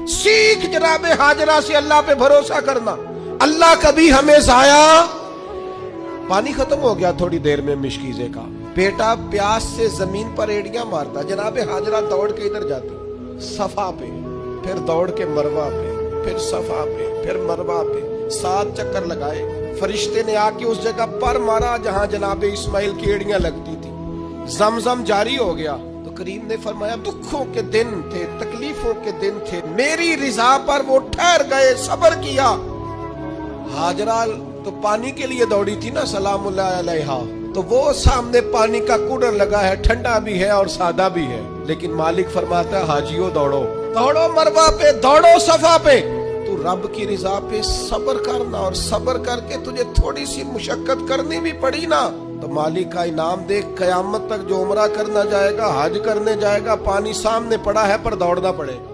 सीख जनाबे हाजरा से अल्लाह पे भरोसा करना। अल्लाह कभी हमें जाया। पानी खत्म हो गया थोड़ी देर में मिशकीजे का, बेटा प्यास से जमीन पर एड़ियां मारता। जनाबे हाजरा दौड़ के इधर जाती सफा पे, फिर दौड़ के मरवा पे, फिर सफा पे, फिर मरवा पे, 7 चक्कर लगाए। फरिश्ते ने आके उस जगह पर मारा जहां जनाबे इस्माइल की एड़ियां लगती थी। जमजम जारी हो गया तो करीम ने फरमाया दुखों के दिन थे, तकलीफों के दिन थे, मेरी रिजा पर वो ठहर गए, सब्र किया। हाजरा तो पानी के लिए दौड़ी थी ना सलामुल्लाह अलैहा, तो वो सामने पानी का कूलर लगा है, ठंडा भी है और सादा भी है, लेकिन मालिक फरमाता है हाजियो दौड़ो, दौड़ो मरवा पे, दौड़ो सफा पे। तू रब की रिजा पे सब्र करना, और सब्र करके तुझे थोड़ी सी मुशक्कत करनी भी पड़ी ना तो मालिक का इनाम देख। कयामत तक जो उम्रा करना जाएगा, हज करने जाएगा, पानी सामने पड़ा है पर दौड़ना पड़ेगा।